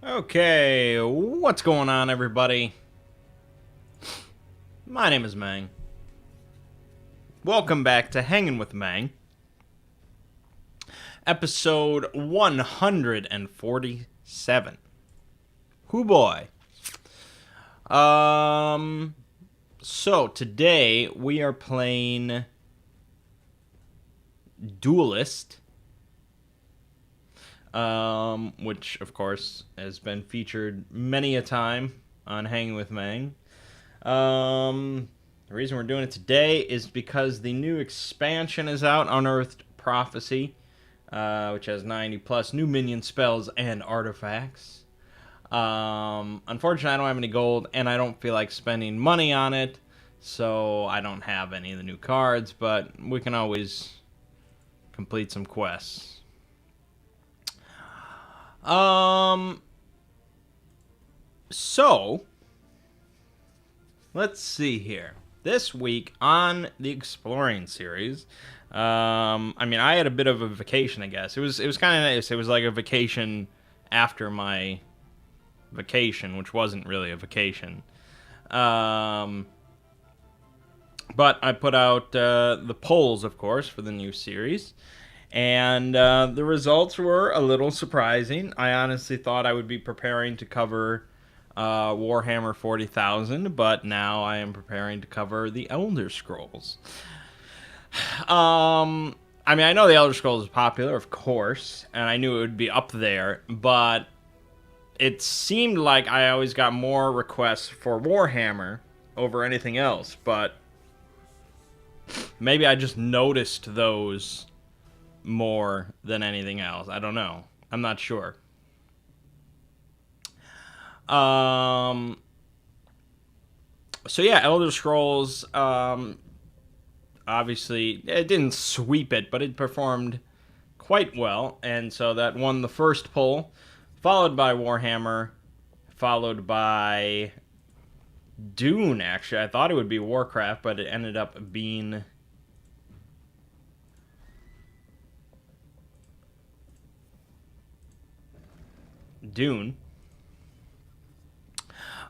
Okay, what's going on, everybody? My name is Mangg. Welcome back to Hanging with Mangg, episode 147. Hoo boy. So today we are playing Duelist, which of course has been featured many a time on Hanging with Mangg. The reason we're doing it today is because the new expansion is out, Unearthed Prophecy, which has 90 plus new minion spells and artifacts. Unfortunately, I don't have any gold, and I don't feel like spending money on it, so I don't have any of the new cards, but we can always complete some quests. So, let's see here. This week on the Exploring series, I had a bit of a vacation, I guess. It was kind of nice. It was like a vacation after my vacation, which wasn't really a vacation. But I put out the polls, of course, for the new series. And the results were a little surprising. I honestly thought I would be preparing to cover Warhammer 40,000, but now I am preparing to cover the Elder Scrolls. I know the Elder Scrolls is popular, of course, and I knew it would be up there, but it seemed like I always got more requests for Warhammer over anything else, but maybe I just noticed those more than anything else. I don't know. I'm not sure. So yeah, Elder Scrolls, obviously, it didn't sweep it, but it performed quite well, and so that won the first poll, followed by Warhammer, followed by Dune, actually. I thought it would be Warcraft, but it ended up being Dune.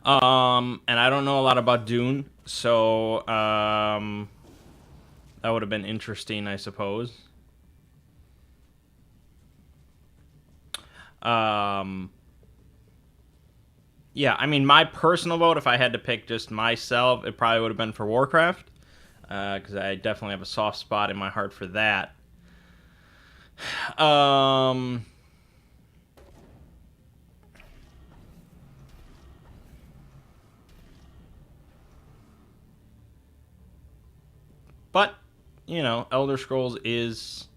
And I don't know a lot about Dune, so that would have been interesting, I suppose. Yeah, my personal vote, if I had to pick just myself, it probably would have been for Warcraft, because I definitely have a soft spot in my heart for that. But, Elder Scrolls is...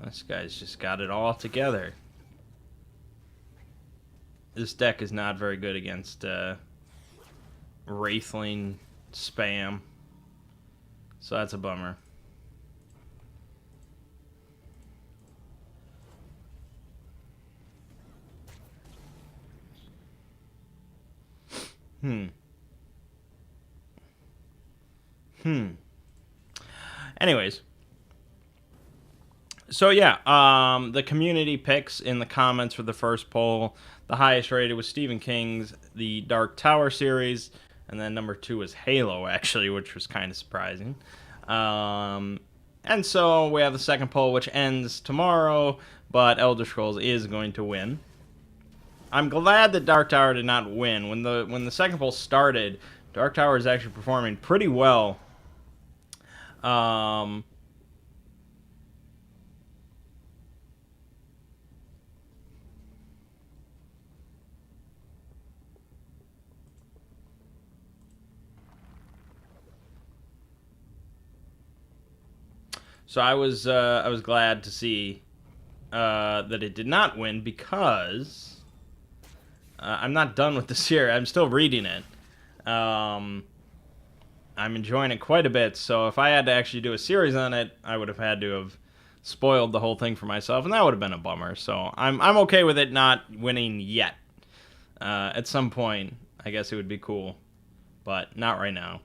This guy's just got it all together. This deck is not very good against Wraithling spam. So that's a bummer. Anyways. So yeah, the community picks in the comments for the first poll. The highest rated was Stephen King's The Dark Tower series, and then number 2 was Halo, actually, which was kind of surprising. And so we have the second poll, which ends tomorrow, but Elder Scrolls is going to win. I'm glad that Dark Tower did not win. When the second poll started, Dark Tower is actually performing pretty well. So I was glad to see that it did not win, because I'm not done with the series. I'm still reading it. I'm enjoying it quite a bit. So if I had to actually do a series on it, I would have had to have spoiled the whole thing for myself, and that would have been a bummer. So I'm okay with it not winning yet. At some point, I guess it would be cool, but not right now.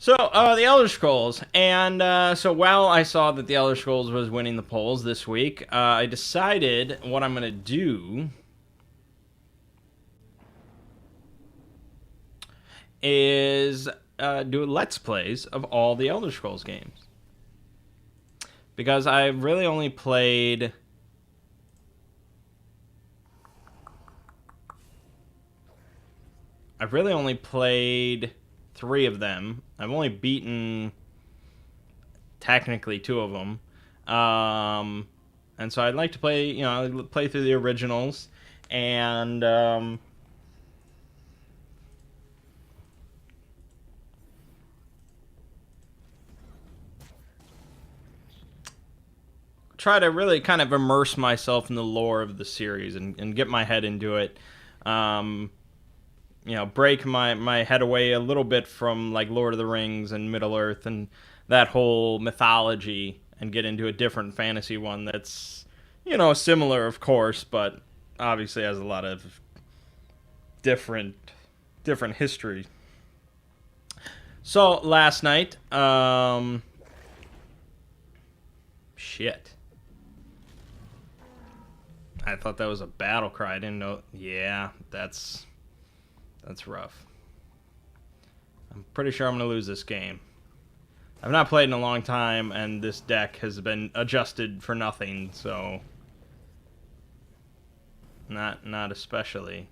So, the Elder Scrolls. And so while I saw that the Elder Scrolls was winning the polls this week, I decided what I'm going to do is do Let's Plays of all the Elder Scrolls games. Because I've really only played... I've really only played 3 of them. I've only beaten technically 2 of them. And so I'd like to play, play through the originals. And try to really kind of immerse myself in the lore of the series and get my head into it. Break my head away a little bit from like Lord of the Rings and Middle Earth and that whole mythology and get into a different fantasy one that's, similar, of course, but obviously has a lot of different history. So last night, shit. I thought that was a battle cry. I didn't know. Yeah, that's rough. I'm pretty sure I'm going to lose this game. I've not played in a long time, and this deck has been adjusted for nothing, so... Not especially.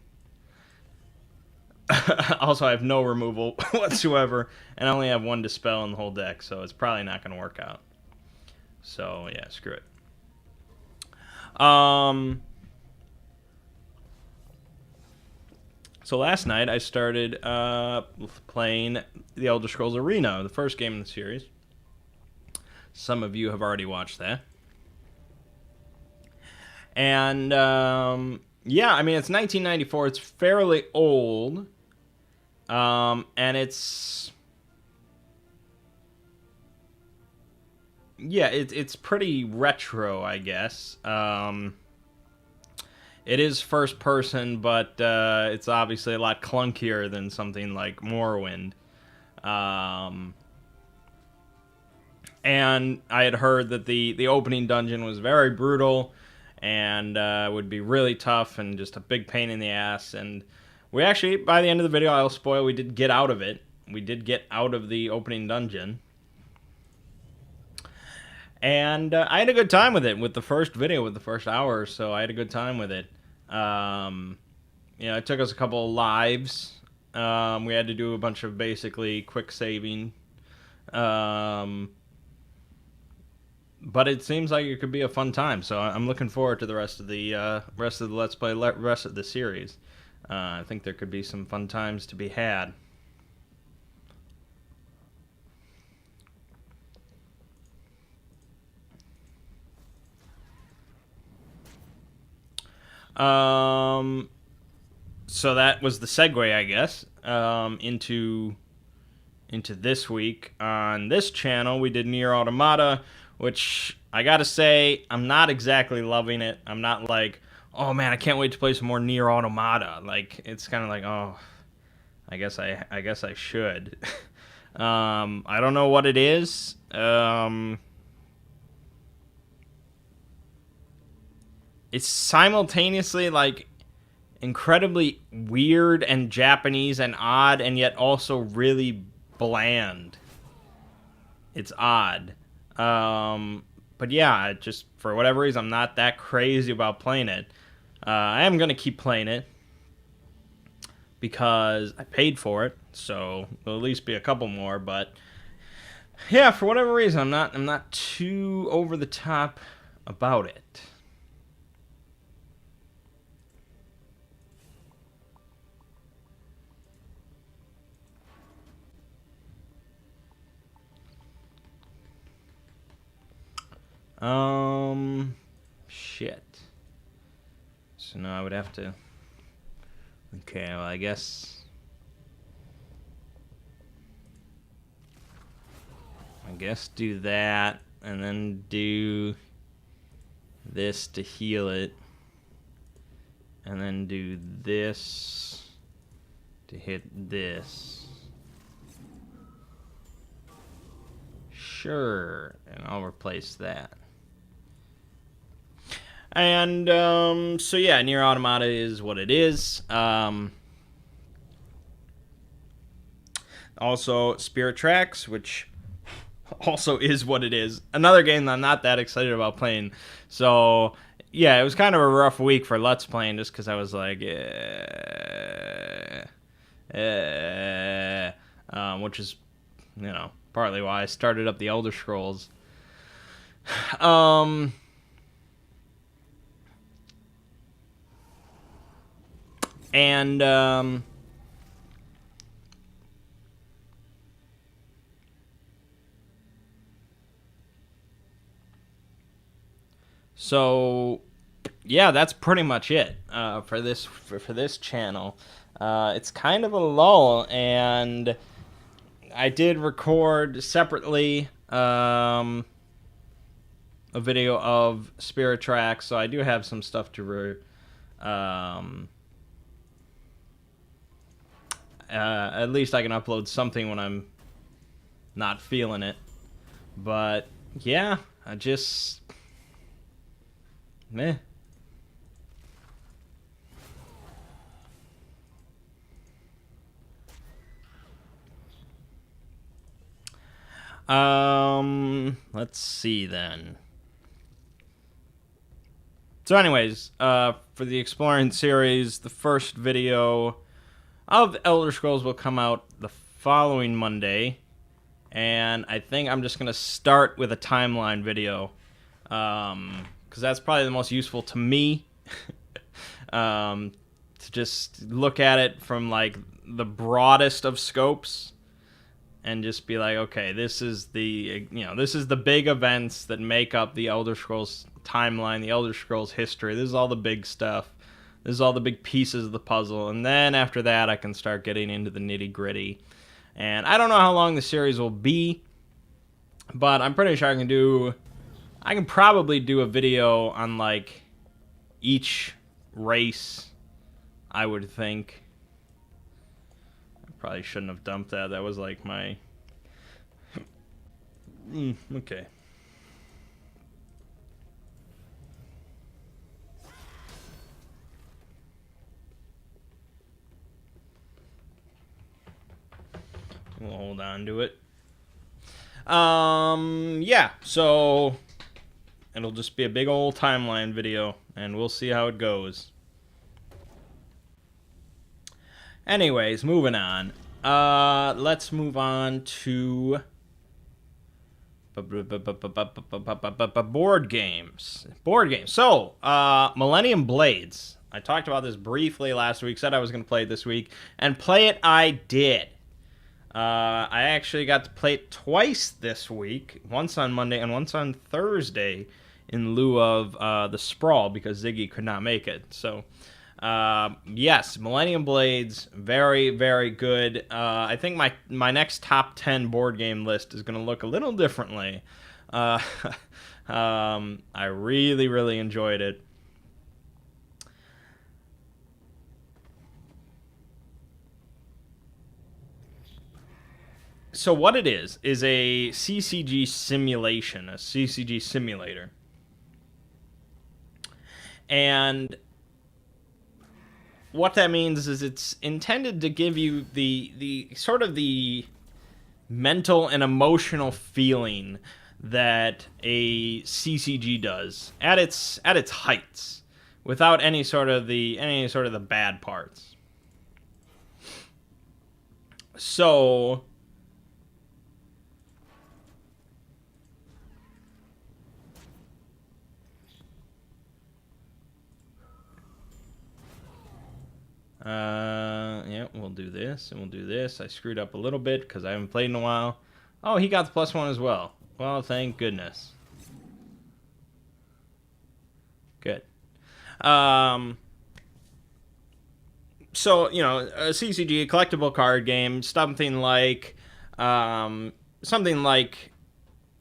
Also, I have no removal whatsoever, and I only have 1 Dispel in the whole deck, so it's probably not going to work out. So, yeah, screw it. So last night I started playing the Elder Scrolls Arena, the first game in the series. Some of you have already watched that. And, yeah, I mean, it's 1994. It's fairly old. And it's... Yeah, it's pretty retro, I guess. It is first person, but it's obviously a lot clunkier than something like Morrowind. And I had heard that the opening dungeon was very brutal and would be really tough and just a big pain in the ass. And we actually, by the end of the video, I'll spoil, we did get out of it. We did get out of the opening dungeon. And I had a good time with it, with the first video, with the first hour or so. I had a good time with it. It took us a couple of lives. We had to do a bunch of basically quick saving. But it seems like it could be a fun time, so I'm looking forward to the rest of the Let's Play, rest of the series. I think there could be some fun times to be had. So that was the segue, I guess, into this week. On this channel, we did Nier Automata, which I gotta say, I'm not exactly loving it. I'm not like, oh man, I can't wait to play some more Nier Automata. Like, it's kind of like, oh, I guess I should. I don't know what it is. It's simultaneously like incredibly weird and Japanese and odd, and yet also really bland. It's odd. But yeah, just for whatever reason, I'm not that crazy about playing it. I am gonna keep playing it because I paid for it, so there'll at least be a couple more. But yeah, for whatever reason, I'm not too over the top about it. Shit. So now I would have to... Okay, well, I guess do that, and then do this to heal it, and then do this to hit this. Sure, and I'll replace that. And so yeah, Nier Automata is what it is. Also, Spirit Tracks, which also is what it is. Another game that I'm not that excited about playing. So yeah, it was kind of a rough week for Let's Playing, just because I was like, which is, partly why I started up the Elder Scrolls. And so yeah, that's pretty much it for this channel. It's kind of a lull, and I did record separately a video of Spirit Tracks, so I do have some stuff to at least I can upload something when I'm not feeling it. But yeah, I just meh. Let's see then. So anyways, for the Exploring series, the first video of Elder Scrolls will come out the following Monday. And I think I'm just going to start with a timeline video. Because that's probably the most useful to me. To just look at it from, like, the broadest of scopes. And just be like, okay, this is the big events that make up the Elder Scrolls timeline, the Elder Scrolls history. This is all the big stuff. This is all the big pieces of the puzzle. And then after that, I can start getting into the nitty-gritty. And I don't know how long the series will be, but I'm pretty sure I can probably do a video on, like, each race, I would think. Probably shouldn't have dumped that. That was like my... okay. We'll hold on to it. Yeah, so it'll just be a big old timeline video, and we'll see how it goes. Anyways, moving on. Let's move on to board games. So, Millennium Blades. I talked about this briefly last week, said I was going to play it this week, and play it I did. I actually got to play it twice this week, once on Monday and once on Thursday, in lieu of the Sprawl, because Ziggy could not make it. So... yes, Millennium Blades, very, very good. I think my next top 10 board game list is going to look a little differently. I really, really enjoyed it. So what it is a CCG simulation, a CCG simulator. And... what that means is it's intended to give you the sort of the mental and emotional feeling that a CCG does at its heights, without any sort of the bad parts. So yeah, we'll do this, and we'll do this. I screwed up a little bit because I haven't played in a while. Oh, he got the +1 as well. Well, thank goodness. Good. So, a CCG, a collectible card game, something like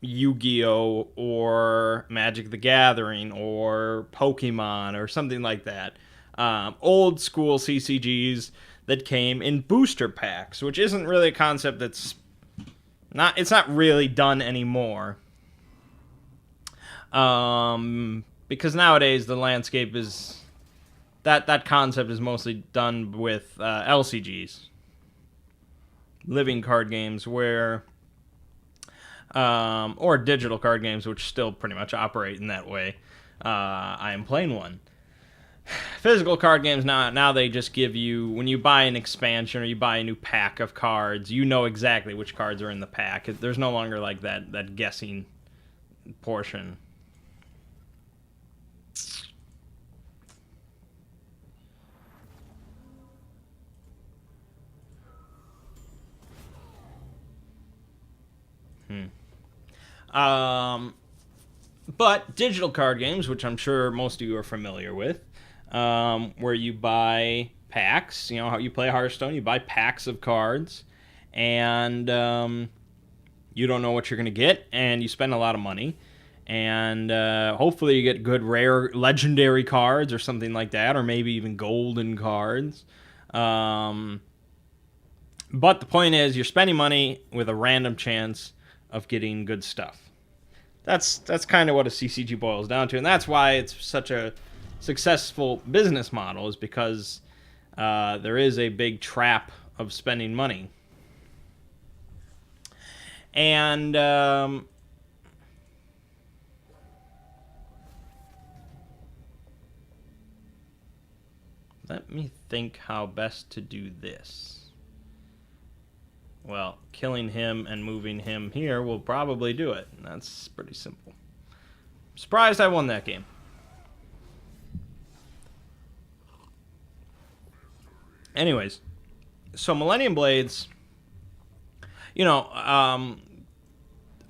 Yu-Gi-Oh! Or Magic the Gathering, or Pokemon, or something like that. Old school CCGs that came in booster packs, which isn't really a concept that's It's not really done anymore. Because nowadays the landscape is that concept is mostly done with LCGs, living card games, where or digital card games, which still pretty much operate in that way. I am playing one. Physical card games now they just give you, when you buy an expansion or you buy a new pack of cards, you know exactly which cards are in the pack. There's no longer like that guessing portion. But digital card games, which I'm sure most of you are familiar with, where you buy packs, you know how you play Hearthstone, you buy packs of cards, and you don't know what you're going to get, and you spend a lot of money, and hopefully you get good, rare, legendary cards or something like that, or maybe even golden cards. But the point is, you're spending money with a random chance of getting good stuff. That's kind of what a CCG boils down to, and that's why it's such a successful business model, is because there is a big trap of spending money. And let me think how best to do this. Well, killing him and moving him here will probably do it. That's pretty simple. I'm surprised I won that game. Anyways, so Millennium Blades, you know,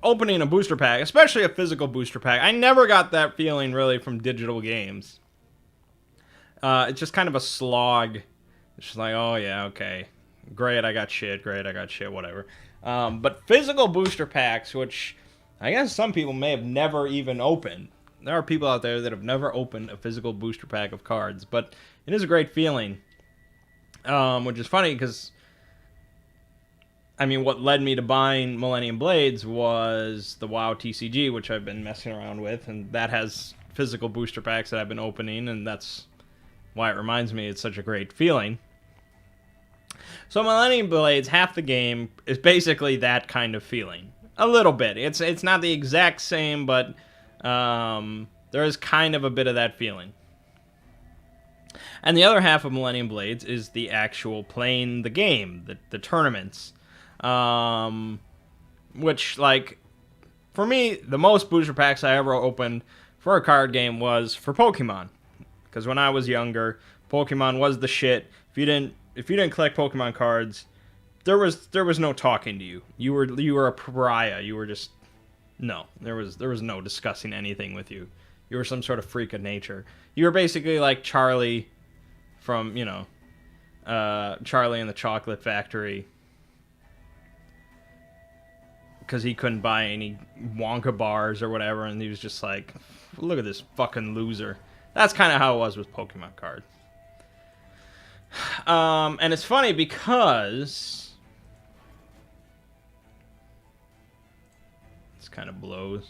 opening a booster pack, especially a physical booster pack, I never got that feeling really from digital games. It's just kind of a slog. It's just like, oh yeah, okay. Great, I got shit, whatever. But physical booster packs, which I guess some people may have never even opened. There are people out there that have never opened a physical booster pack of cards, but it is a great feeling. Which is funny because, I mean, what led me to buying Millennium Blades was the WoW TCG, which I've been messing around with, and that has physical booster packs that I've been opening, and that's why it reminds me it's such a great feeling. So Millennium Blades, half the game is basically that kind of feeling. A little bit. It's not the exact same, but there is kind of a bit of that feeling. And the other half of Millennium Blades is the actual playing the game, the tournaments. Which, like, for me, the most booster packs I ever opened for a card game was for Pokemon. Because when I was younger, Pokemon was the shit. If you didn't collect Pokemon cards, there was no talking to you. You were a pariah. You were just no. There was no discussing anything with you. You were some sort of freak of nature. You were basically like Charlie from, you know, Charlie and the Chocolate Factory, because he couldn't buy any Wonka bars or whatever, and he was just like, look at this fucking loser. That's kind of how it was with Pokemon cards. And it's funny because this kind of blows.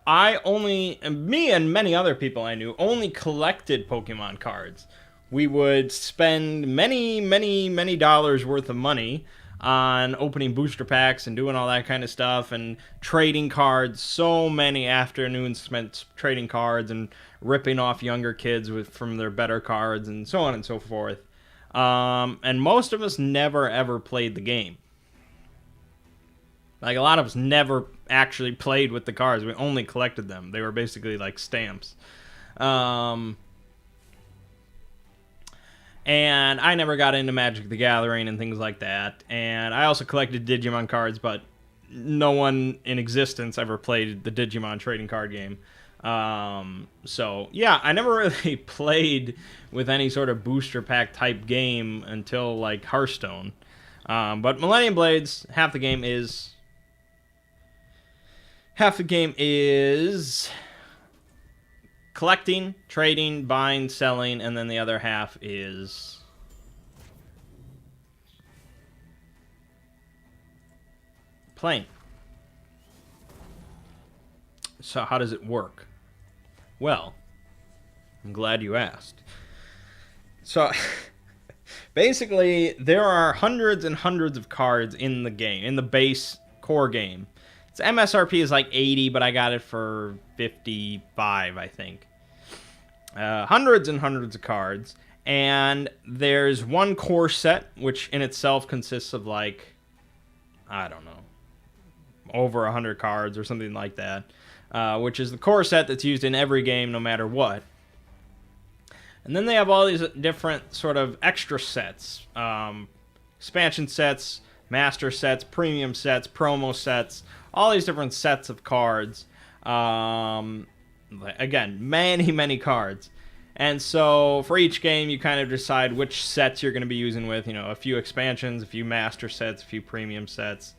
Me and many other people I knew only collected Pokemon cards. We would spend many dollars worth of money on opening booster packs and doing all that kind of stuff and trading cards. So many afternoons spent trading cards and ripping off younger kids from their better cards and so on and so forth. And most of us never ever played the game. Like, a lot of us never actually played with the cards. We only collected them. They were basically like stamps. And I never got into Magic the Gathering and things like that. And I also collected Digimon cards, but no one in existence ever played the Digimon trading card game. So, yeah, I never really played with any sort of booster pack type game until, like, Hearthstone. But Millennium Blades, half the game is Half the game is collecting, trading, buying, selling, and then the other half is playing. So how does it work? Well, I'm glad you asked. So basically, there are hundreds and hundreds of cards in the game, in the base core game. Its MSRP is like 80, but I got it for 55, I think. Hundreds and hundreds of cards. And there's one core set, which in itself consists of like, I don't know, over 100 cards or something like that. Which is the core set that's used in every game no matter what. And then they have all these different sort of extra sets. Expansion sets, master sets, premium sets, promo sets, all these different sets of cards. Again, many, many cards. And so for each game, you kind of decide which sets you're going to be using with. You know, a few expansions, a few master sets, a few premium sets.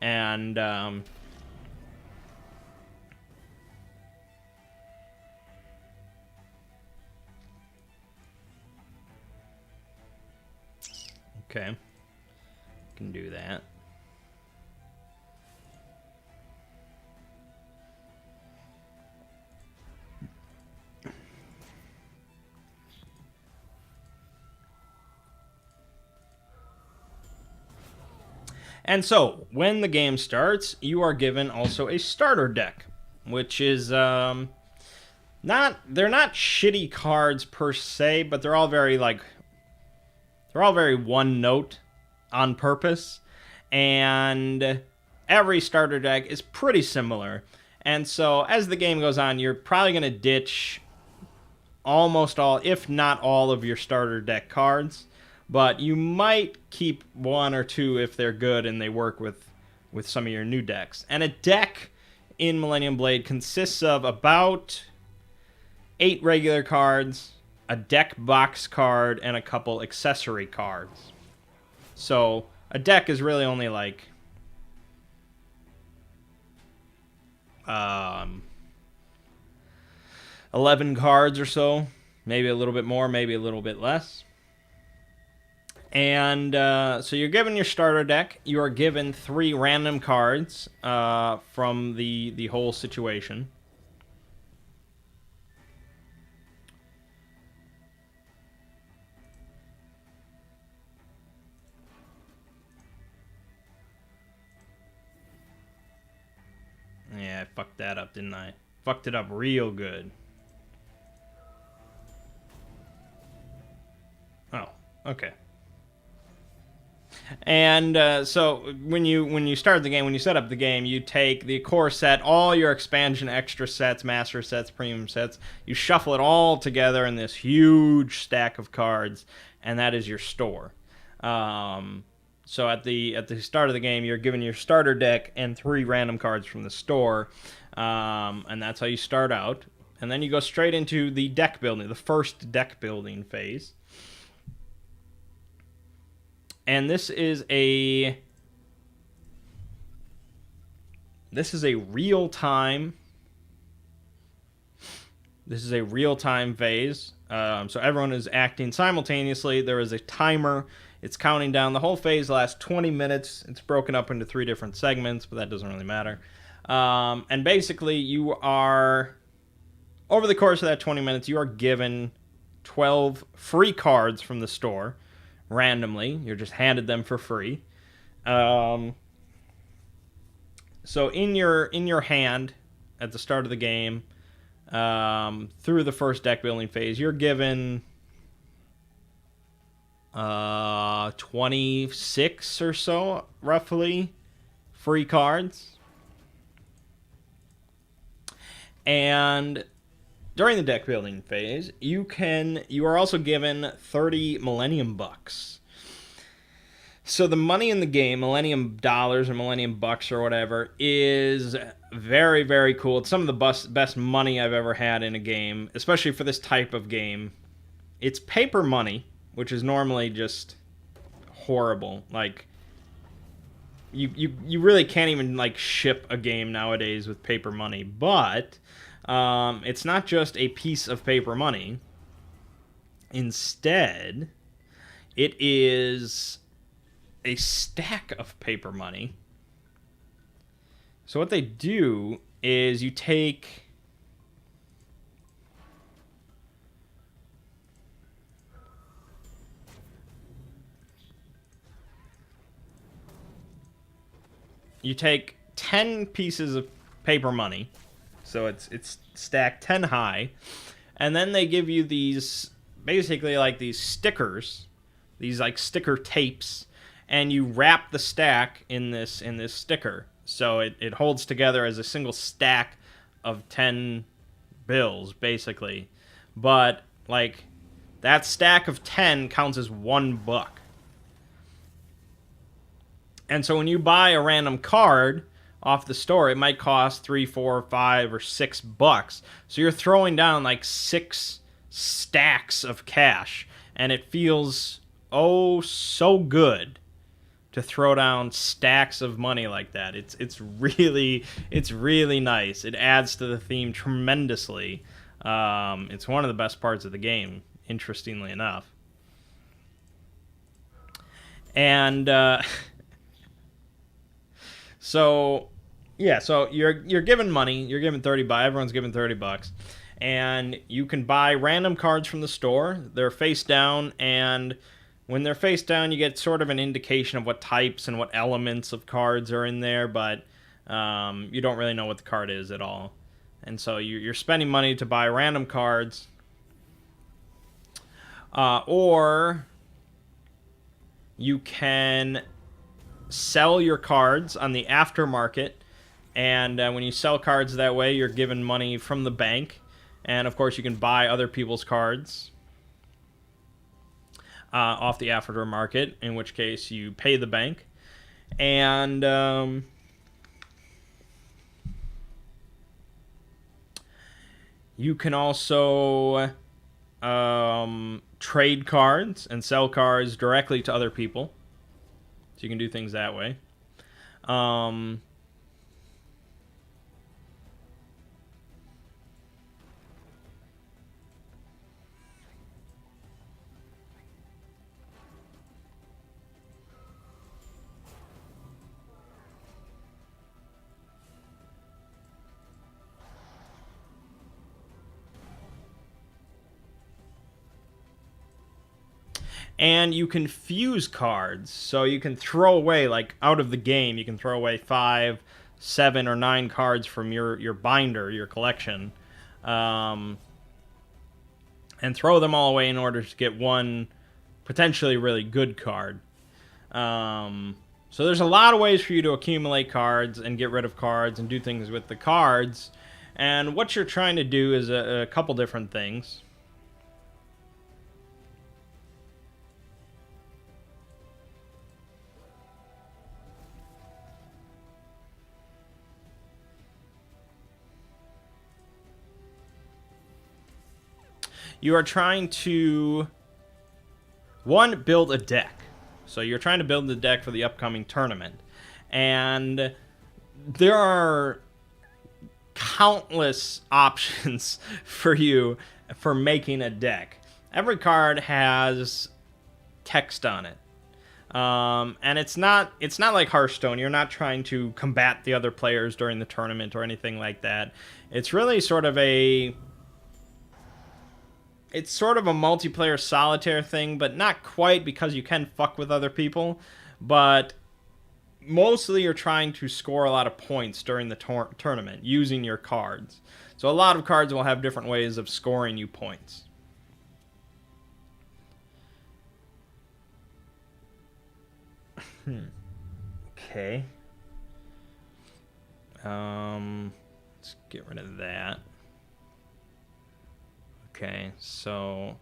And okay, can do that. And so, when the game starts, you are given also a starter deck, which is they're not shitty cards per se, but they're all very one note on purpose, and every starter deck is pretty similar. And so as the game goes on, you're probably going to ditch almost all, if not all, of your starter deck cards, but you might keep one or two if they're good and they work with some of your new decks. And a deck in Millennium Blade consists of about 8 regular cards, a deck box card, and a couple accessory cards. So a deck is really only like 11 cards or so, maybe a little bit more, maybe a little bit less. And so you're given your starter deck. You are given 3 random cards from the whole situation. Yeah, I fucked that up, didn't I? Fucked it up real good. Oh, okay. And so when you start the game, when you set up the game, you take the core set, all your expansion extra sets, master sets, premium sets, you shuffle it all together in this huge stack of cards, and that is your store. So at the start of the game, you're given your starter deck and 3 random cards from the store, and that's how you start out. And then you go straight into the deck building, the first deck building phase. And this is a real-time phase. So everyone is acting simultaneously. There is a timer. It's counting down. The whole phase lasts 20 minutes. It's broken up into 3 different segments, but that doesn't really matter. And basically, you are, over the course of that 20 minutes, you are given 12 free cards from the store. Randomly, you're just handed them for free. So in your hand at the start of the game, through the first deck building phase, you're given 26 or so, roughly, free cards. And during the deck building phase, you are also given 30 Millennium Bucks. So the money in the game, Millennium Dollars or Millennium Bucks or whatever, is very, very cool. It's some of the best money I've ever had in a game, especially for this type of game. It's paper money, which is normally just horrible. Like, you really can't even like ship a game nowadays with paper money. But it's not just a piece of paper money. Instead, it is a stack of paper money. So what they do is you take you take 10 pieces of paper money, so it's stacked 10 high, and then they give you these basically like these stickers, these like sticker tapes, and you wrap the stack in this sticker, so it holds together as a single stack of 10 bills basically. But like that stack of 10 counts as $1. And so when you buy a random card off the store, it might cost 3, 4, 5, or $6. So you're throwing down like 6 stacks of cash, and it feels oh so good to throw down stacks of money like that. It's really nice. It adds to the theme tremendously. It's one of the best parts of the game, interestingly enough. And so yeah, so you're given money. You're given $30. Everyone's given $30, and you can buy random cards from the store. They're face down, and when they're face down, you get sort of an indication of what types and what elements of cards are in there, but you don't really know what the card is at all. And so you're spending money to buy random cards, or you can sell your cards on the aftermarket, and when you sell cards that way, you're given money from the bank, and of course you can buy other people's cards off the aftermarket, in which case you pay the bank. And you can also trade cards and sell cards directly to other people. So you can do things that way. And you can fuse cards, so you can throw away, like out of the game, you can throw away 5, 7, or 9 cards from your binder, your collection, and throw them all away in order to get one potentially really good card. So there's a lot of ways for you to accumulate cards and get rid of cards and do things with the cards. And what you're trying to do is a couple different things. You are trying to, one, build a deck. So you're trying to build the deck for the upcoming tournament. And there are countless options for you for making a deck. Every card has text on it. And it's not like Hearthstone. You're not trying to combat the other players during the tournament or anything like that. It's really sort of a multiplayer solitaire thing, but not quite, because you can fuck with other people. But mostly you're trying to score a lot of points during the tournament using your cards. So a lot of cards will have different ways of scoring you points. Okay. Let's get rid of that. Okay, so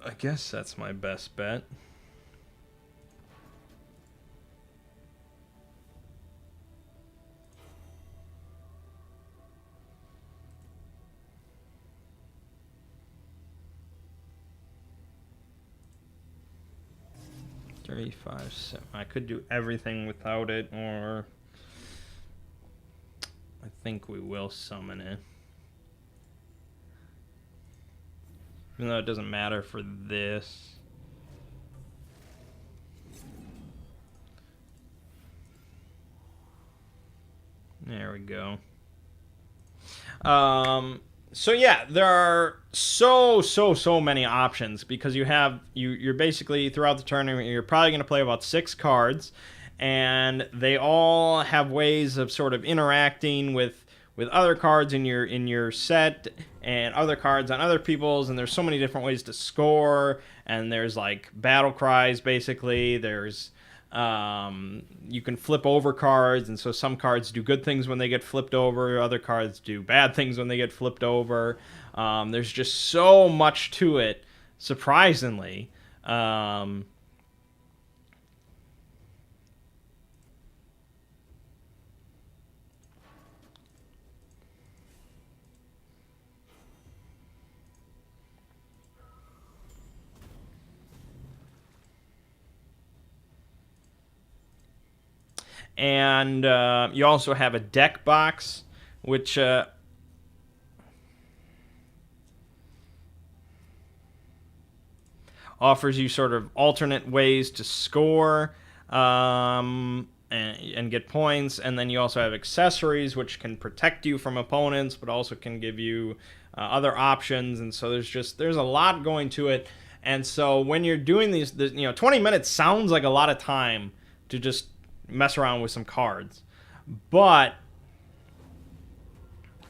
I guess that's my best bet. 3, 5, 7. I could do everything without it, or I think we will summon it. Even though it doesn't matter for this. There we go. So yeah, there are so many options, because you're basically, throughout the tournament, you're probably going to play about 6 cards, and they all have ways of sort of interacting with other cards in your set and other cards on other people's, and there's so many different ways to score, and there's like battle cries, basically. There's you can flip over cards, and so some cards do good things when they get flipped over, other cards do bad things when they get flipped over. There's just so much to it, surprisingly. And you also have a deck box, which offers you sort of alternate ways to score and get points. And then you also have accessories, which can protect you from opponents, but also can give you other options. And so there's a lot going to it. And so when you're doing these, 20 minutes sounds like a lot of time to just mess around with some cards, but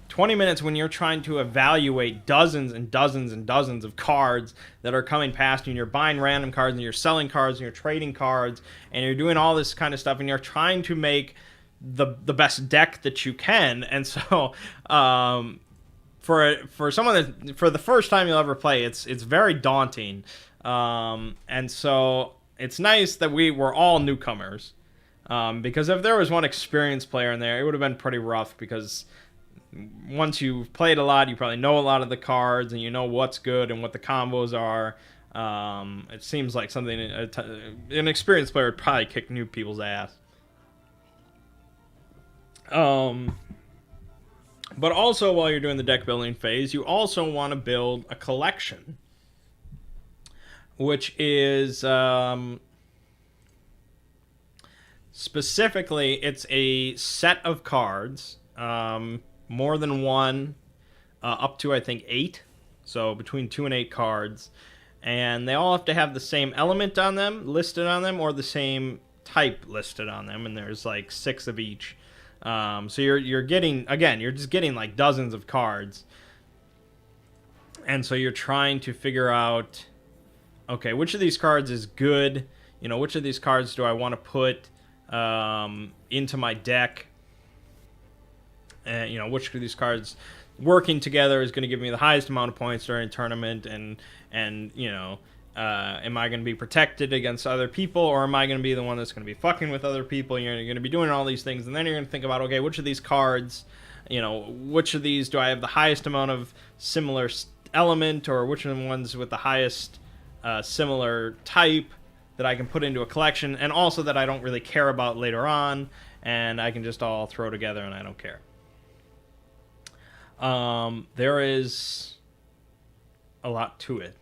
20 minutes when you're trying to evaluate dozens and dozens and dozens of cards that are coming past you, and you're buying random cards, and you're selling cards, and you're trading cards, and you're doing all this kind of stuff, and you're trying to make the best deck that you can. And so for someone that, for the first time you'll ever play, it's very daunting, and so it's nice that we're all newcomers. Because if there was one experienced player in there, it would have been pretty rough, because once you've played a lot, you probably know a lot of the cards, and you know what's good and what the combos are. It seems like something an experienced player would probably kick new people's ass. But also, while you're doing the deck building phase, you also want to build a collection, which is... specifically, it's a set of cards, more than one, up to, I think, 8. So between 2 and 8 cards. And they all have to have the same element on them, listed on them, or the same type listed on them. And there's like 6 of each. So you're getting, again, you're just getting like dozens of cards. And so you're trying to figure out, okay, which of these cards is good? Which of these cards do I want to put into my deck, and which of these cards working together is going to give me the highest amount of points during a tournament, and am I going to be protected against other people, or am I going to be the one that's going to be fucking with other people? You're going to be doing all these things, and then you're going to think about, okay, which of these cards, which of these do I have the highest amount of similar element, or which of the ones with the highest similar type that I can put into a collection, and also that I don't really care about later on, and I can just all throw together and I don't care. There is a lot to it,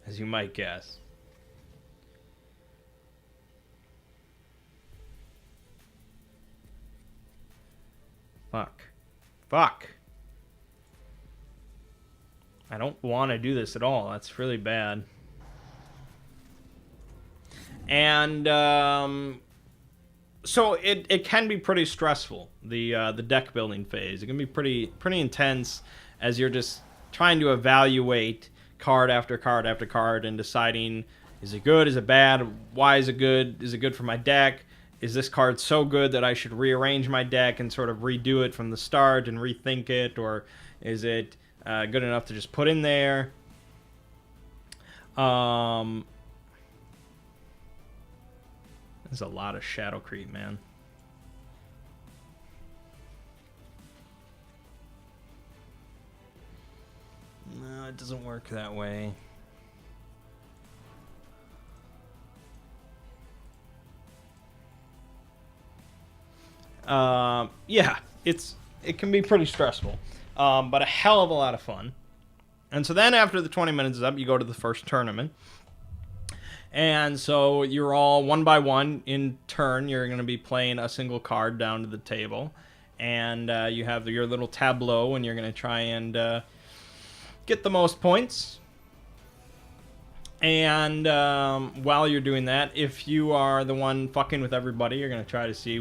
as you might guess. Fuck. I don't want to do this at all. That's really bad. And so it can be pretty stressful, the deck building phase. It can be pretty intense, as you're just trying to evaluate card after card after card and deciding, is it good, is it bad, why is it good, is it good for my deck, is this card so good that I should rearrange my deck and sort of redo it from the start and rethink it, or is it good enough to just put in there? There's a lot of shadow creep, man. No, it doesn't work that way. Yeah, it can be pretty stressful, but a hell of a lot of fun. And so then after the 20 minutes is up, you go to the first tournament. And so you're all one by one in turn. You're going to be playing a single card down to the table. And you have your little tableau, and you're going to try and get the most points. And while you're doing that, if you are the one fucking with everybody, you're going to try to see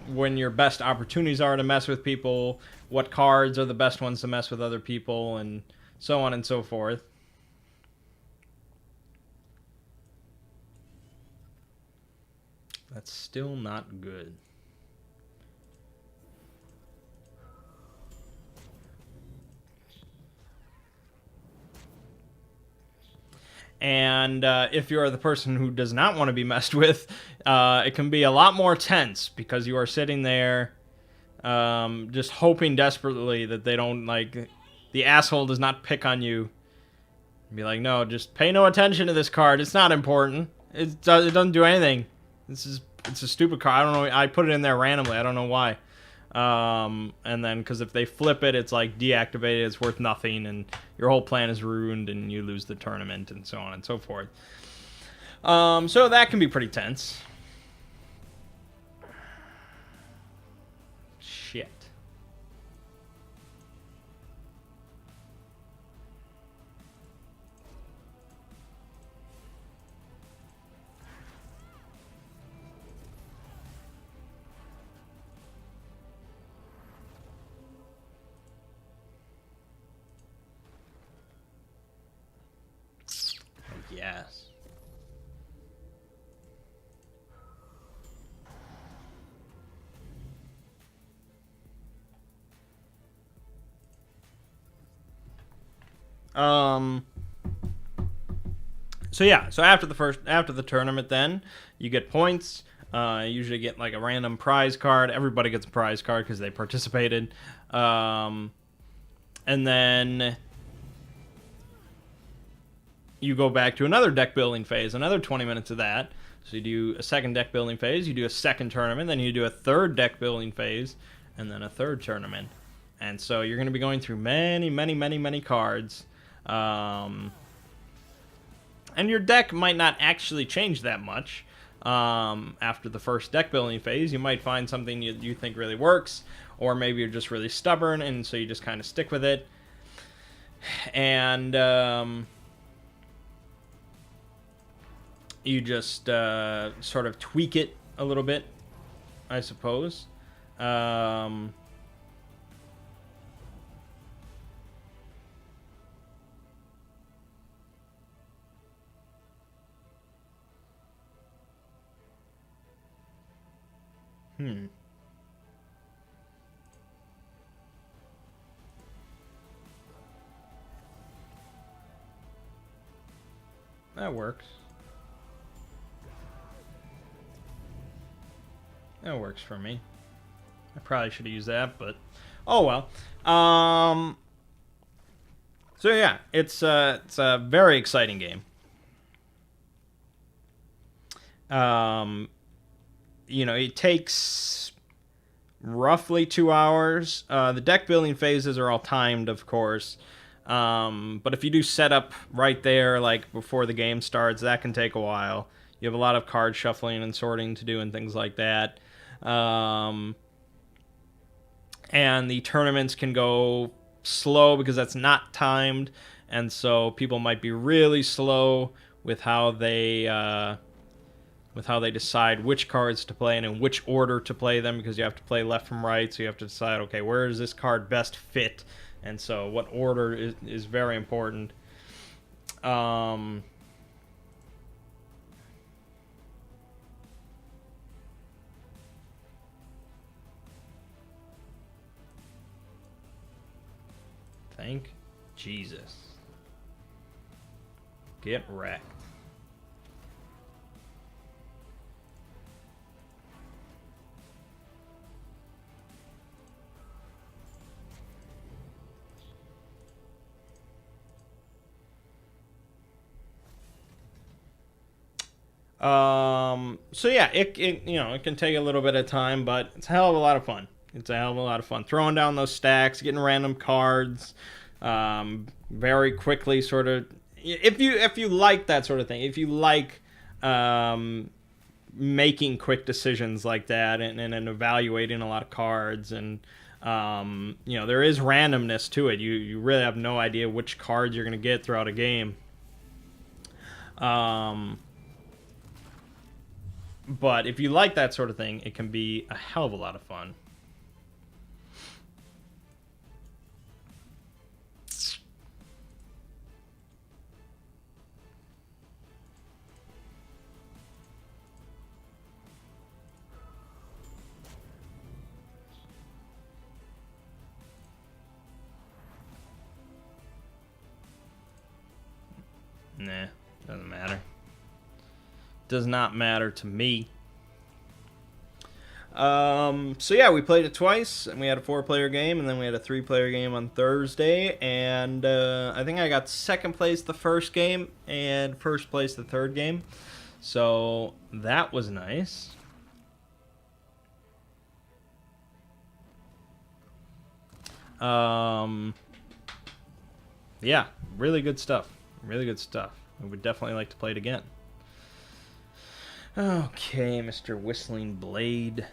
when your best opportunities are to mess with people, what cards are the best ones to mess with other people, and so on and so forth. That's still not good. And if you're the person who does not want to be messed with, it can be a lot more tense because you are sitting there just hoping desperately that they don't, like, the asshole does not pick on you. And be like, no, just pay no attention to this card. It's not important. It doesn't do anything. It's a stupid card. I don't know. I put it in there randomly. I don't know why. And then, because if they flip it, it's like deactivated, it's worth nothing, and your whole plan is ruined, and you lose the tournament, and so on and so forth. So that can be pretty tense. Shit. Yes. So yeah, so after the tournament, then you get points. You usually get like a random prize card. Everybody gets a prize card because they participated. And then you go back to another deck building phase, another 20 minutes of that. So you do a second deck building phase, you do a second tournament, then you do a third deck building phase, and then a third tournament. And so you're going to be going through many, many, many, many cards. And your deck might not actually change that much. After the first deck building phase, you might find something you think really works, or maybe you're just really stubborn, and so you just kind of stick with it. And you just sort of tweak it a little bit, I suppose. That works. That works for me. I probably should have used that, but oh well. So yeah, it's a very exciting game. It takes roughly 2 hours. The deck building phases are all timed, of course. But if you do setup right there, like before the game starts, that can take a while. You have a lot of card shuffling and sorting to do and things like that. And the tournaments can go slow because that's not timed, and so people might be really slow with how they decide which cards to play and in which order to play them, because you have to play left from right, so you have to decide, okay, where does this card best fit, and so what order is very important. Thank Jesus. Get wrecked. So yeah, it can take a little bit of time, but it's a hell of a lot of fun. It's a hell of a lot of fun throwing down those stacks, getting random cards, very quickly. Sort of, if you like that sort of thing, if you like making quick decisions like that and evaluating a lot of cards and there is randomness to it. You really have no idea which cards you're going to get throughout a game. But if you like that sort of thing, it can be a hell of a lot of fun. Nah, doesn't matter. Does not matter to me. So yeah, we played it twice, and we had a 4-player game, and then we had a 3-player game on Thursday, and I think I got second place the first game, and first place the third game. So that was nice. Yeah, really good stuff. Really good stuff. We would definitely like to play it again. Okay, Mr. Whistling Blade.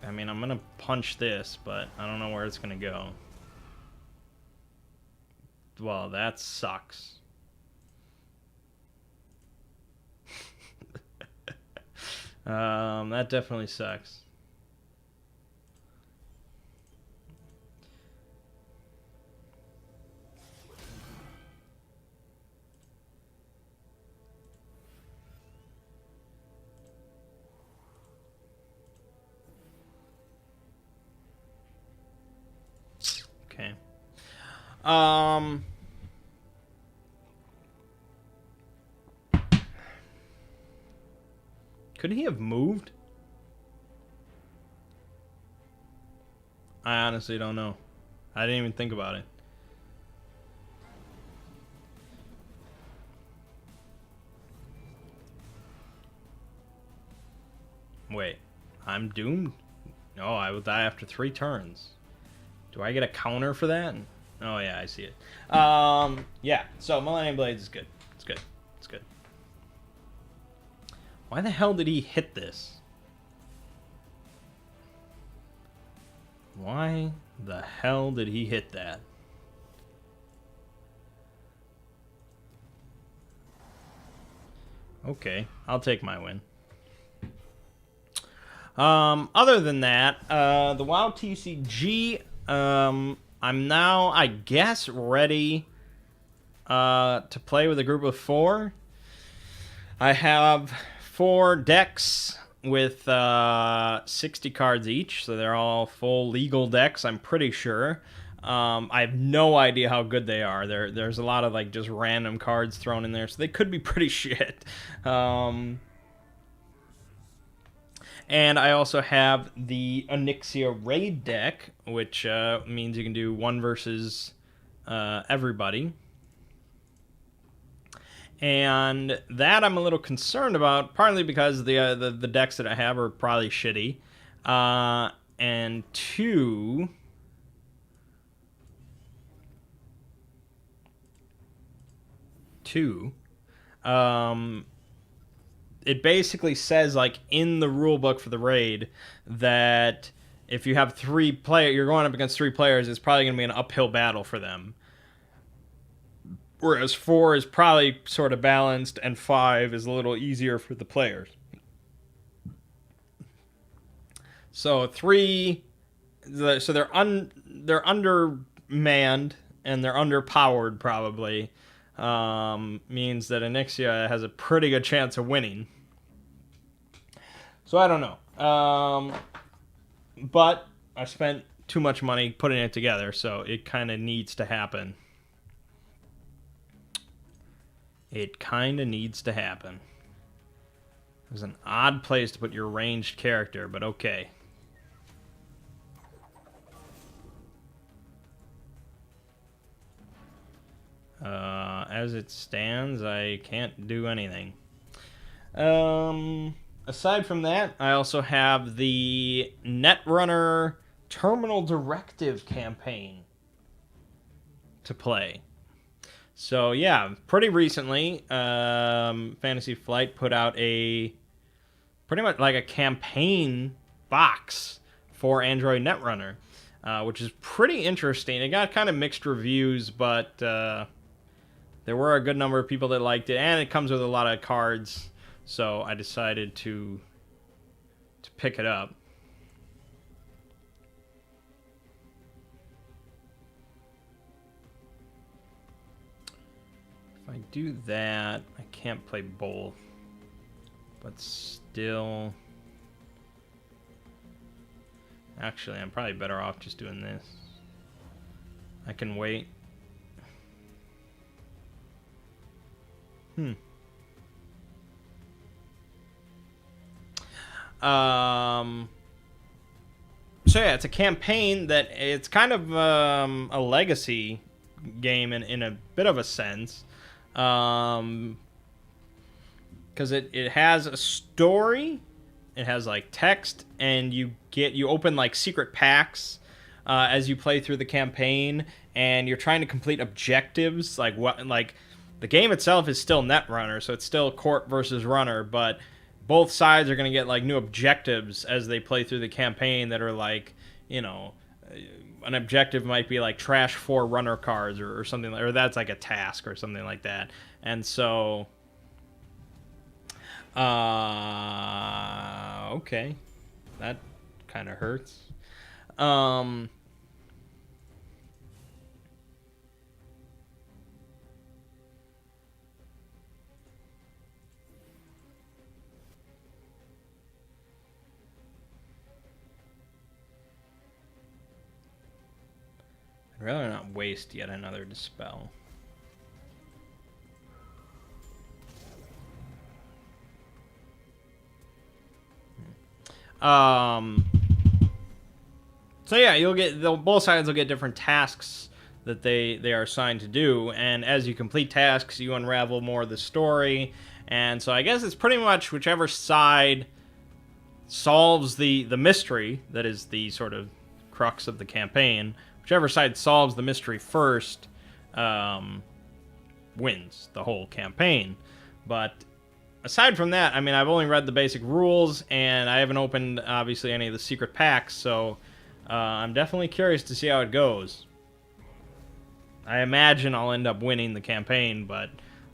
I mean, I'm going to punch this, but I don't know where it's going to go. Well, that sucks. That definitely sucks. Okay. Could he have moved? I honestly don't know. I didn't even think about it. Wait, I'm doomed? No, I will die after 3 turns. Do I get a counter for that? Oh yeah, I see it. Yeah, so Millennium Blades is good. It's good. It's good. Why the hell did he hit this? Why the hell did he hit that? Okay, I'll take my win. Other than that, the WoW TCG, I'm now, I guess, ready to play with a group of 4. I have 4 decks with 60 cards each, so they're all full legal decks, I'm pretty sure. I have no idea how good they are. There's a lot of like just random cards thrown in there, so they could be pretty shit. And I also have the Onyxia Raid deck, which means you can do 1 versus everybody. And that I'm a little concerned about, partly because the decks that I have are probably shitty. And 2... it basically says, like, in the rule book for the raid that if you have 3 players, you're going up against 3 players, it's probably going to be an uphill battle for them. Whereas 4 is probably sort of balanced, and 5 is a little easier for the players. So 3, so they're undermanned and they're underpowered probably. Means that Onyxia has a pretty good chance of winning. So I don't know. But I spent too much money putting it together, so it kind of needs to happen. It kind of needs to happen. There's an odd place to put your ranged character, but okay. As it stands, I can't do anything. Aside from that, I also have the Netrunner Terminal Directive campaign to play. So yeah, pretty recently, Fantasy Flight put out a pretty much like a campaign box for Android Netrunner, which is pretty interesting. It got kind of mixed reviews, but there were a good number of people that liked it, and it comes with a lot of cards. So I decided to pick it up. If I do that, I can't play both. But still... Actually, I'm probably better off just doing this. I can wait. So yeah, it's a campaign that it's kind of a legacy game in a bit of a sense, because it has a story, it has like text, and you open like secret packs as you play through the campaign, and you're trying to complete objectives. Like the game itself is still Netrunner, so it's still court versus runner, but both sides are going to get like new objectives as they play through the campaign that are like, you know, an objective might be like trash 4 runner cards or something, or that's like a task or something like that. And so, okay, that kind of hurts. I'd rather not waste yet another Dispel. So yeah, both sides will get different tasks that they are assigned to do, and as you complete tasks, you unravel more of the story. And so I guess it's pretty much whichever side solves the mystery that is the sort of crux of the campaign. Whichever side solves the mystery first wins the whole campaign. But aside from that, I mean, I've only read the basic rules, and I haven't opened, obviously, any of the secret packs, so I'm definitely curious to see how it goes. I imagine I'll end up winning the campaign, but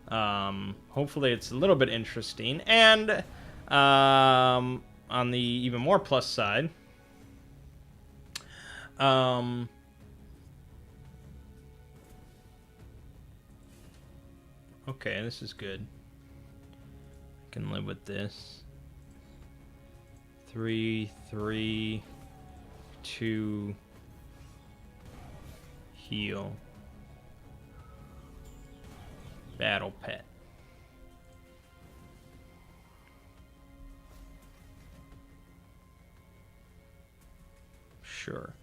hopefully it's a little bit interesting. And on the even more plus side, okay, this is good. I can live with this. 3, 3, 2, heal. Battle Pet. Sure.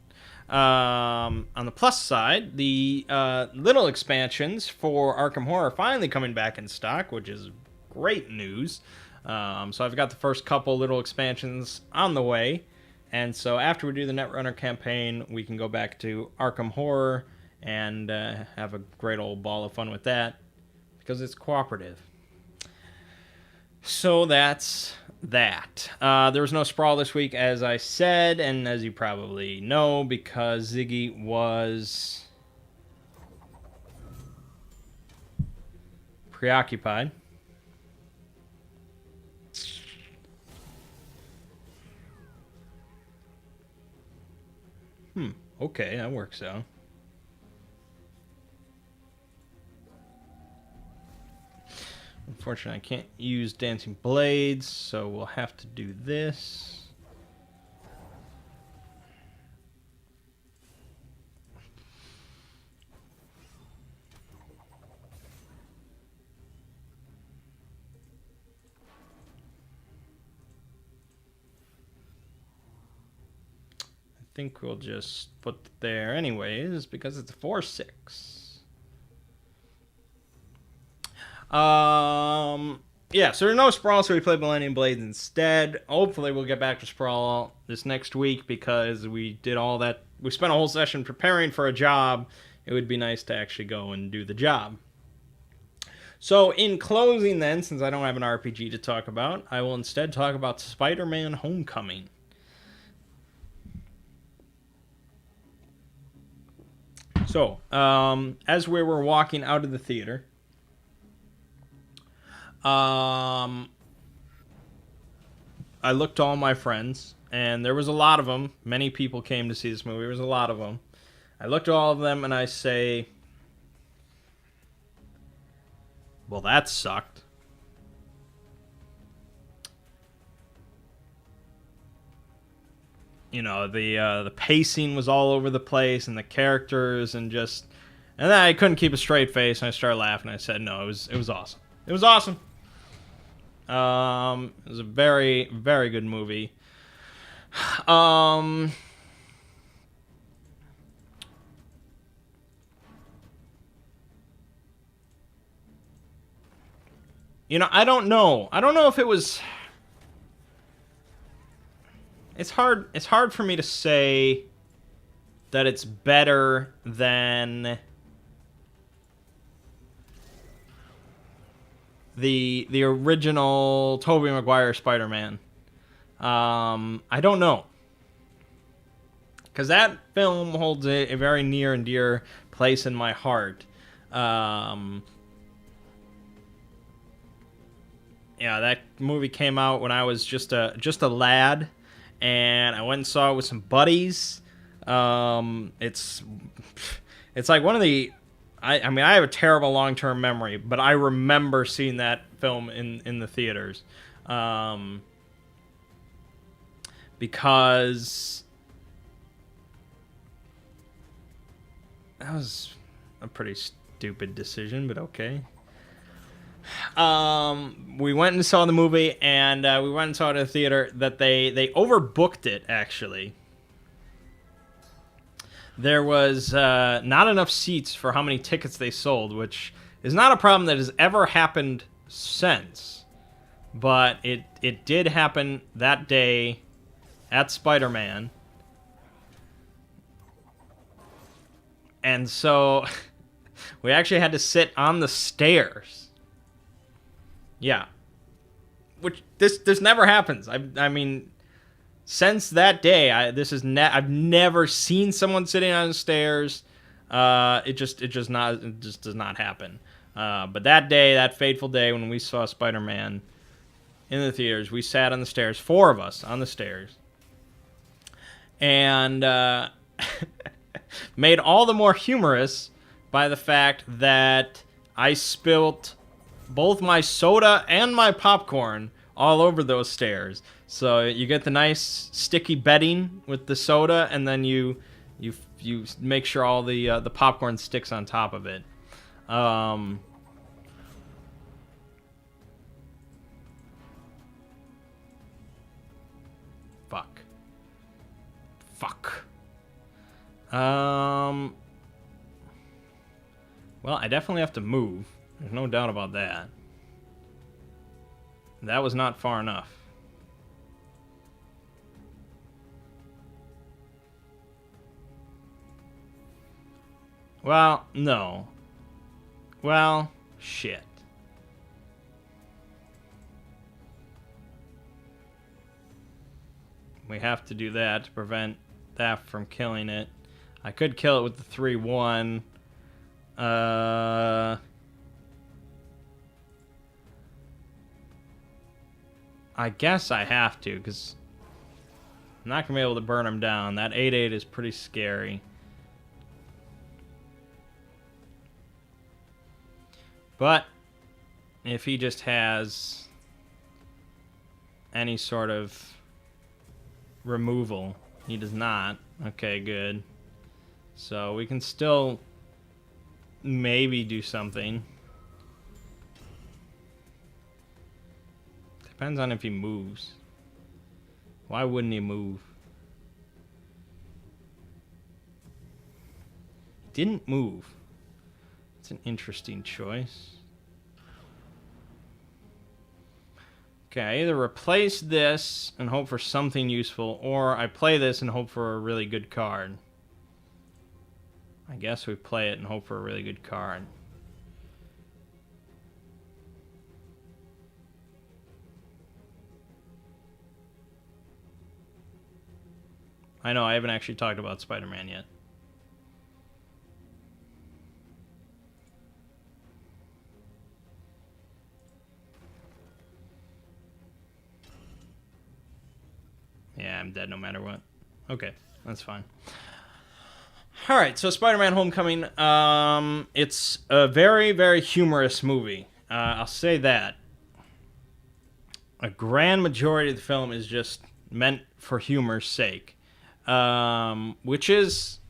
On the plus side, the little expansions for Arkham Horror are finally coming back in stock, which is great news. So I've got the first couple little expansions on the way. And so after we do the Netrunner campaign, we can go back to Arkham Horror and have a great old ball of fun with that, because it's cooperative. So that's that. There was no Sprawl this week, as I said, and as you probably know, because Ziggy was preoccupied. Okay, that works out. Unfortunately, I can't use Dancing Blades, so we'll have to do this. I think we'll just put it there anyways, because it's a 4/6. Yeah, so there's no Sprawl, so we played Millennium Blades instead. Hopefully we'll get back to Sprawl this next week because we did all that. We spent a whole session preparing for a job. It would be nice to actually go and do the job. So in closing then, since I don't have an RPG to talk about, I will instead talk about Spider-Man Homecoming. So, as we were walking out of the theater, I looked to all my friends, and there was a lot of them. Many people came to see this movie. There was a lot of them. I looked at all of them, and I say, well, that sucked. You know, the pacing was all over the place, and the characters, and then I couldn't keep a straight face, and I started laughing. I said, no, it was awesome. It was awesome. It was a very, very good movie. You know, I don't know. I don't know if it was. It's hard for me to say that it's better than the original Tobey Maguire Spider-Man. I don't know. Because that film holds a very near and dear place in my heart. Yeah, that movie came out when I was just a lad, and I went and saw it with some buddies. It's like one of the. I mean, I have a terrible long-term memory, but I remember seeing that film in the theaters. Because that was a pretty stupid decision, but okay. We went and saw the movie, and we went and saw it at a theater that they overbooked it, actually. There was not enough seats for how many tickets they sold, which is not a problem that has ever happened since. But it did happen that day at Spider-Man. And so we actually had to sit on the stairs. Yeah. Which this never happens. I mean, since that day, I've never seen someone sitting on the stairs. It just does not happen. But that day, that fateful day when we saw Spider-Man in the theaters, we sat on the stairs, 4 of us on the stairs, and made all the more humorous by the fact that I spilt both my soda and my popcorn all over those stairs. So you get the nice sticky bedding with the soda, and then you make sure all the popcorn sticks on top of it. Fuck. Well, I definitely have to move. There's no doubt about that. That was not far enough. Well, no. Well, shit. We have to do that to prevent that from killing it. I could kill it with the 3-1. I guess I have to, because I'm not going to be able to burn him down. That 8-8 is pretty scary. But if he just has any sort of removal, he does not. Okay, good. So we can still maybe do something. Depends on if he moves. Why wouldn't he move? Didn't move. It's an interesting choice. Okay, I either replace this and hope for something useful, or I play this and hope for a really good card. I guess we play it and hope for a really good card. I know, I haven't actually talked about Spider-Man yet. Yeah, I'm dead no matter what. Okay, that's fine. Alright, so Spider-Man Homecoming, it's a very, very humorous movie. I'll say that. A grand majority of the film is just meant for humor's sake. Which is...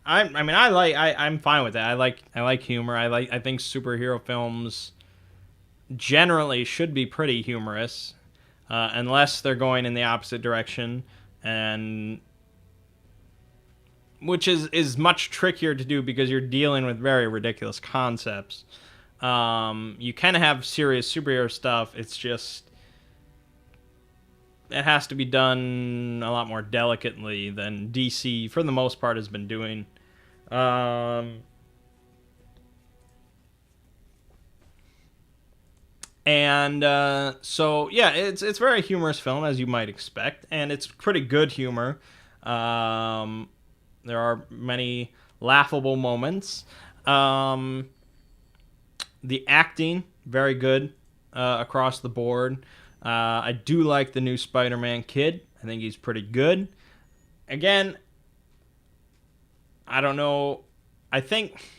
I'm fine with that. I like humor. I think superhero films generally should be pretty humorous. Unless they're going in the opposite direction, and which is much trickier to do because you're dealing with very ridiculous concepts. You can have serious superhero stuff. It's just it has to be done a lot more delicately than DC, for the most part, has been doing. So yeah, it's very humorous film, as you might expect, and it's pretty good humor. There are many laughable moments. The acting very good across the board. I do like the new Spider-Man kid. I think he's pretty good. Again, I don't know. I think.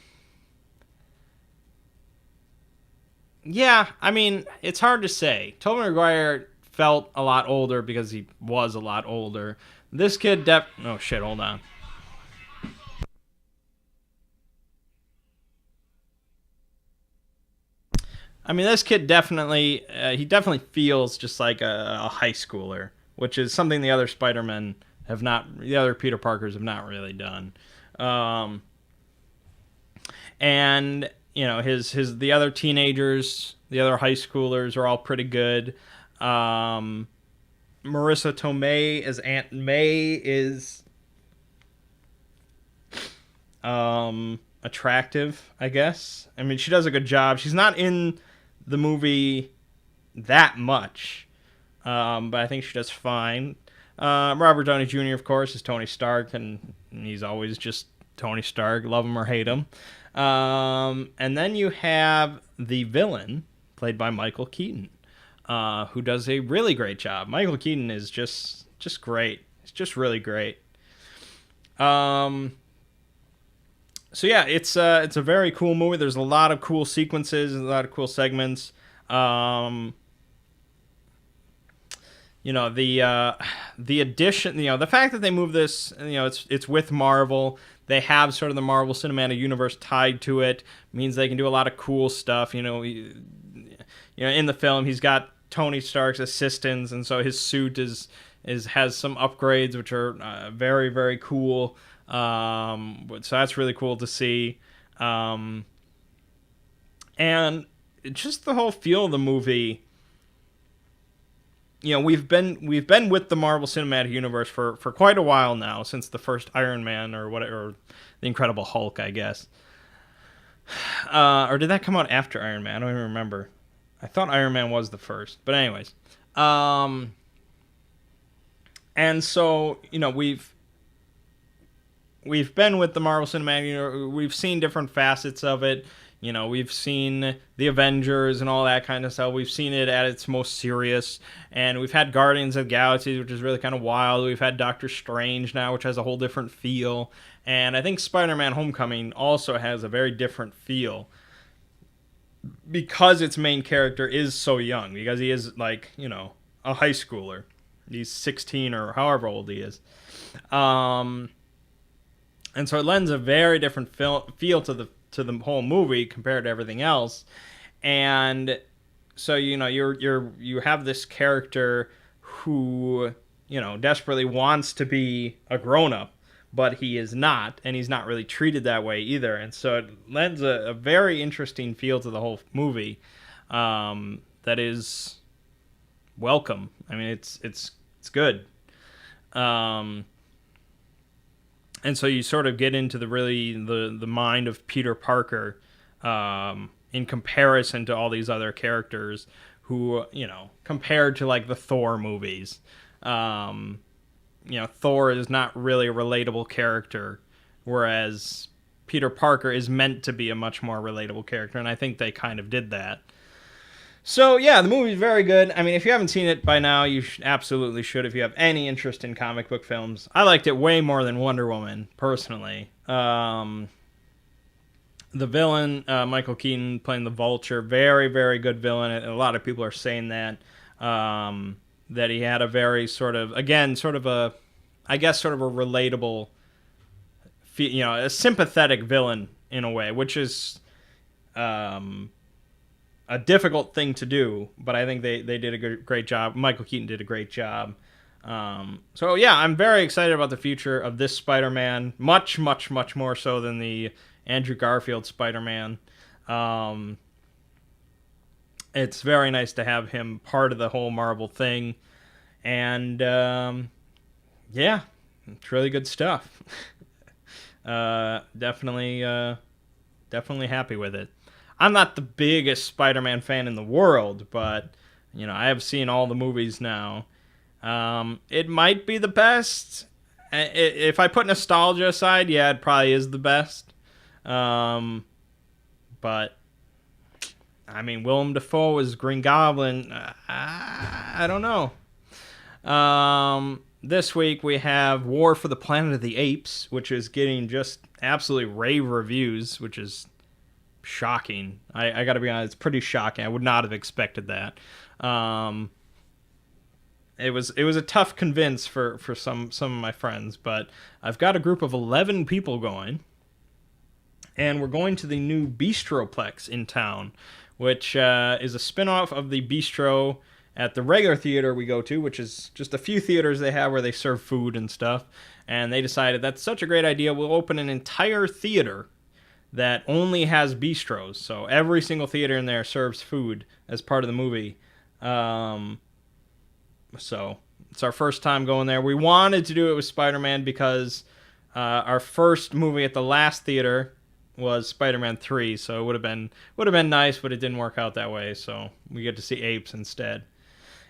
Yeah, I mean, it's hard to say. Tobey Maguire felt a lot older because he was a lot older. This kid oh shit, hold on. I mean, this kid definitely, he definitely feels just like a high schooler, which is something the other Spider-Men have not, the other Peter Parkers have not really done. And the other teenagers, the other high schoolers are all pretty good. Marissa Tomei as Aunt May is attractive, I guess. I mean, she does a good job. She's not in the movie that much, but I think she does fine. Robert Downey Jr., of course, is Tony Stark, and he's always just Tony Stark, love him or hate him. And then you have the villain, played by Michael Keaton, who does a really great job. Michael Keaton is just great. It's just really great. So yeah, it's a very cool movie. There's a lot of cool sequences, a lot of cool segments. The addition, the fact that they move this, it's with Marvel. They have sort of the Marvel Cinematic Universe tied to it. Means they can do a lot of cool stuff. In the film, he's got Tony Stark's assistants, and so his suit has some upgrades which are very, very cool. So that's really cool to see. And just the whole feel of the movie. We've been with the Marvel Cinematic Universe for quite a while now, since the first Iron Man or the Incredible Hulk, I guess. Or did that come out after Iron Man? I don't even remember. I thought Iron Man was the first, but anyways. And so we've been with the Marvel Cinematic Universe. We've seen different facets of it. We've seen the Avengers and all that kind of stuff. We've seen it at its most serious. And we've had Guardians of the Galaxy, which is really kind of wild. We've had Doctor Strange now, which has a whole different feel. And I think Spider-Man Homecoming also has a very different feel, because its main character is so young. Because he is, a high schooler. He's 16 or however old he is. And so it lends a very different feel to the whole movie compared to everything else. And so you have this character who desperately wants to be a grown-up, but he is not, and he's not really treated that way either. And so it lends a very interesting feel to the whole movie, that is welcome. I mean, it's good. Um, and so you sort of get into the mind of Peter Parker, in comparison to all these other characters who, compared to like the Thor movies, um, Thor is not really a relatable character, whereas Peter Parker is meant to be a much more relatable character, and I think they kind of did that. So yeah, the movie's very good. I mean, if you haven't seen it by now, you absolutely should if you have any interest in comic book films. I liked it way more than Wonder Woman, personally. The villain, Michael Keaton playing the Vulture, very, very good villain. And a lot of people are saying that. That he had a very sort of, again, sort of a, I guess, sort of a relatable, a sympathetic villain in a way, which is a difficult thing to do, but I think they did a great job. Michael Keaton did a great job. So yeah, I'm very excited about the future of this Spider-Man, much, much, much more so than the Andrew Garfield Spider-Man. It's very nice to have him part of the whole Marvel thing, and yeah, it's really good stuff. Definitely happy with it. I'm not the biggest Spider-Man fan in the world, but I have seen all the movies now. It might be the best. If I put nostalgia aside, yeah, it probably is the best. But I mean, Willem Dafoe as Green Goblin. I don't know. This week we have War for the Planet of the Apes, which is getting just absolutely rave reviews, which is shocking. I gotta be honest, it's pretty shocking. I would not have expected that. It was a tough convince for some of my friends, but I've got a group of 11 people going, and we're going to the new Bistroplex in town, which is a spinoff of the Bistro at the regular theater we go to, which is just a few theaters they have where they serve food and stuff. And they decided that's such a great idea, we'll open an entire theater that only has bistros. So every single theater in there serves food as part of the movie. So it's our first time going there. We wanted to do it with Spider-Man because our first movie at the last theater was Spider-Man 3, so it would have been nice, but it didn't work out that way. So we get to see apes instead.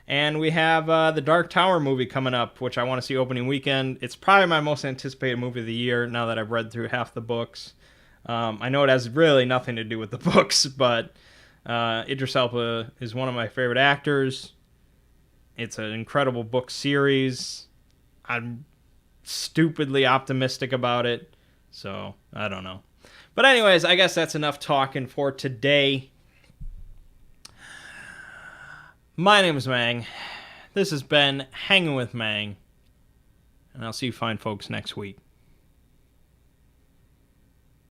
And we have the Dark Tower movie coming up, which I want to see opening weekend. It's probably my most anticipated movie of the year now that I've read through half the books. I know it has really nothing to do with the books, but Idris Elba is one of my favorite actors. It's an incredible book series. I'm stupidly optimistic about it, so I don't know. But anyways, I guess that's enough talking for today. My name is Mangg. This has been Hanging with Mangg, and I'll see you fine folks next week.